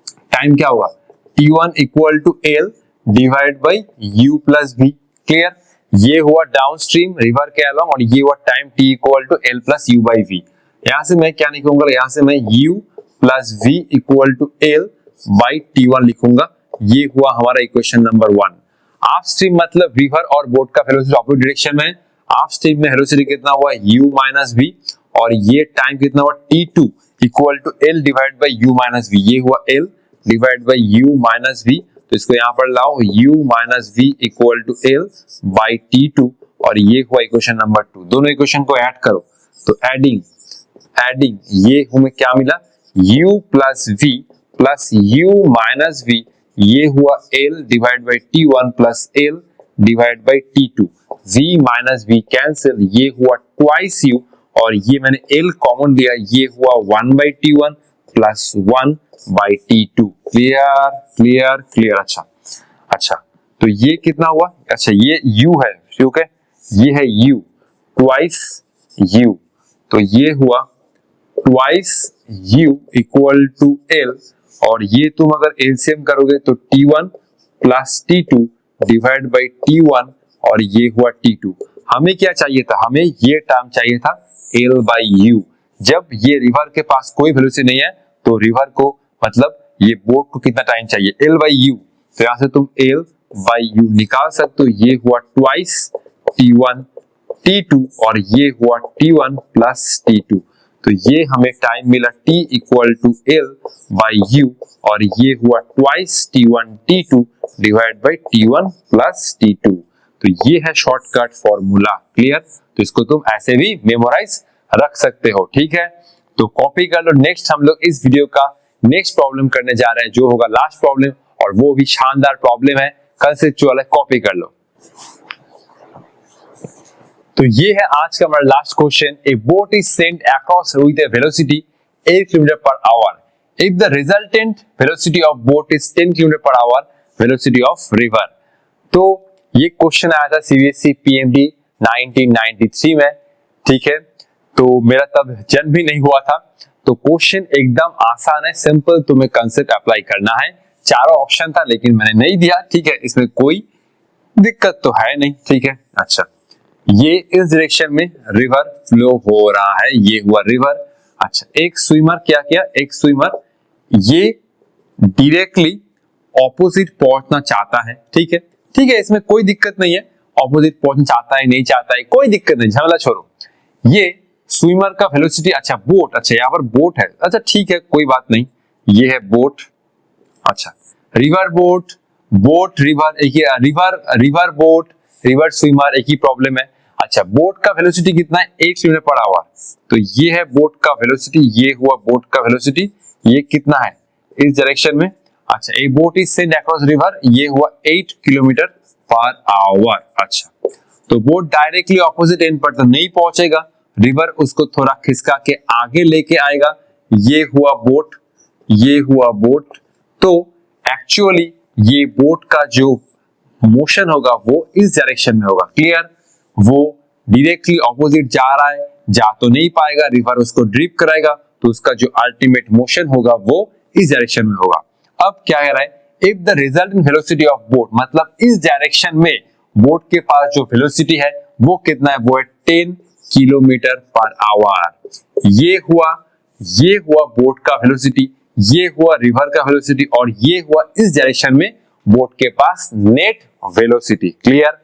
टाइम क्या हुआ T1 equal to L divide by u plus v। Clear, ये हुआ डाउनस्ट्रीम रिवर के अलोंग, और ये हुआ time T equal to L plus u by v। यहां से मैं क्या लिखूंगा, यहां से मैं u plus v equal to L by T1 लिखूंगा। ये हुआ हमारा इक्वेशन नंबर 1। आप स्ट्रीम मतलब रिवर और बोट का वेलोसिटी ऑपोजिट डायरेक्शन में, आप स्ट्रीम में वेलोसिटी कितना हुआ u माइनस v, और ये टाइम कितना हुआ T2 equal to L divide by u minus v, ये हुआ L divide by u minus v, तो इसको यहाँ पर लाओ u minus v equal to L by T2, और ये हुआ इक्वेशन नंबर 2। दोनों इक्वेशन को ऐड करो, तो एडिंग ये हमें क्या मिला, u plus v plus u minus v, ये हुआ L divide by T1 plus L divide by T2, v minus v cancel, ये हुआ ट्वाइस u, और ये मैंने L कॉमन दिया, ये हुआ 1 by T1 plus 1 by T2। Clear clear clear. अच्छा, तो ये कितना हुआ, अच्छा ये u है, ठीक है, ये है u ट्वाइस u, तो ये हुआ twice u equal to L, और ये तुम अगर एलसीएम करोगे तो T1 plus T2 divide by T1, और ये हुआ T2। हमें क्या चाहिए था, हमें ये टर्म चाहिए था L बाई U। जब ये रिवर के पास कोई वेलोसिटी नहीं है तो रिवर को मतलब ये बोट को कितना टाइम चाहिए, L बाई U, तो यहां से तुम L बाई U निकाल सकते हो। ये हुआ ट्वाइस T1 T2, और ये हुआ T1 प्लस T2, तो ये हमें टाइम मिला T equal to L by U, और ये हुआ twice T1 T2 divide by T1 plus T2। तो ये है शॉर्टकट फॉर्मूला। क्लियर, तो इसको तुम ऐसे भी मेमोराइज रख सकते हो। ठीक है, तो कॉपी कर लो। नेक्स्ट हम लोग इस वीडियो का नेक्स्ट प्रॉब्लम करने जा रहे हैं, जो होगा लास्ट प्रॉब्लम, और वो भी शानदार प्रॉब्लम है, कंसेप्चुअल है। कॉपी कर लो। तो ये है आज का हमारा last question. A boat is sent across with A velocity 8 kilometre per hour if the resultant velocity of boat is 10 kilometre per our velocity of river. तो ये क्वेश्चन आया था सीबीएसई पीएमडी 1993 में। ठीक है, तो मेरा तब जन्म भी नहीं हुआ था। तो क्वेश्चन एकदम आसान है, सिंपल, तुम्हें कंसेप्ट अप्लाई करना है। चारों ऑप्शन था लेकिन मैंने नहीं दिया। ठीक है, इसमें कोई दिक्कत तो है नहीं। ठीक है, अच्छा, ये इस डायरेक्शन में रिवर फ्लो हो रहा है, ये हुआ रिवर। अच्छा, एक स्विमर क्या किया, एक स्विमर ये डायरेक्टली ऑपोजिट पहुंचना चाहता है। ठीक है, ठीक है, इसमें कोई दिक्कत नहीं है। ऑपोजिट पहुंचना चाहता है, नहीं चाहता है, कोई दिक्कत नहीं, झमेला छोड़ो। ये स्विमर का वेलोसिटी, अच्छा बोट, अच्छा यहाँ पर बोट है, अच्छा ठीक है, कोई बात नहीं, ये है बोट। अच्छा, रिवर बोट, बोट रिवर, एक ही रिवर बोट, रिवर स्विमर, एक ही प्रॉब्लम है। अच्छा, बोट का वेलोसिटी कितना है, 8 किलोमीटर पर आवर। तो ये है बोट का वेलोसिटी, ये हुआ बोट का वेलोसिटी, ये कितना है इस डायरेक्शन में। अच्छा, ए boat is sent across river, ये हुआ 8 किलोमीटर पर आवर। अच्छा, तो बोट डायरेक्टली ऑपोजिट एंड पर तो नहीं पहुंचेगा, रिवर उसको थोड़ा खिसका के आगे लेके आएगा। ये हुआ बोट, ये हुआ बोट। तो एक्चुअली ये बोट का जो मोशन होगा वो इस डायरेक्शन में होगा। क्लियर? वो डायरेक्टली ऑपोजिट जा रहा है, जा तो नहीं पाएगा, रिवर उसको ड्रिप कराएगा, तो उसका जो अल्टीमेट मोशन होगा वो इस डायरेक्शन में होगा। अब क्या कह रहा है, if the resultant velocity of boat, मतलब इस डायरेक्शन में बोट के पास जो वेलोसिटी है वो कितना है, वो है 10 किलोमीटर पर आवर। ये हुआ बोट का वेलोसिटी, ये हुआ रिवर का वेलोसिटी, और ये हुआ इस डायरेक्शन में बोट के पास net velocity. Clear?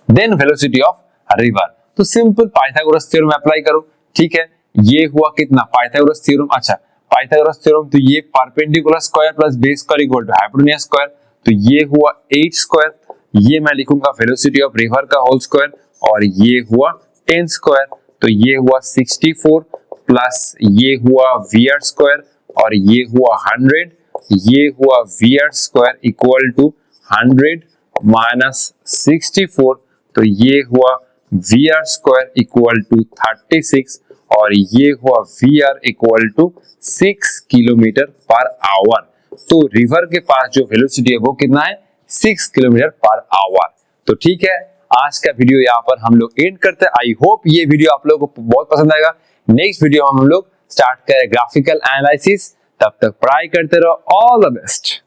Then velocity of river, तो सिंपल पाइथागोरस थ्योरम अप्लाई करो। ठीक है, ये हुआ कितना, पाइथागोरस थ्योरम। अच्छा, पाइथागोरस थ्योरम, तो ये perpendicular square plus base square equal to hypotenuse square, तो ये हुआ 8 स्क्वायर, ये मैं लिखूंगा वेलोसिटी ऑफ रिवर का होल स्क्वायर, और ये हुआ 10 स्क्वायर, तो ये हुआ 64 प्लस ये हुआ वी स्क्वायर, और ये हुआ 100, ये हुआ v square equal to 100 minus 64, तो ये हुआ वी स्क्वायर इक्वल टू 36, और ये हुआ v equal to 6 kilometre per hour. तो रिवर के पास जो वेलोसिटी है वो कितना है, 6 किलोमीटर पर आवर। तो ठीक है, आज का वीडियो यहाँ पर हम लोग एंड करते हैं। आई होप ये वीडियो आप लोगों को बहुत पसंद आएगा। नेक्स्ट वीडियो हम लोग स्टार्ट करें ग्राफिकल एनालिसिस। तब तक पढ़ाई करते रहो। All the best.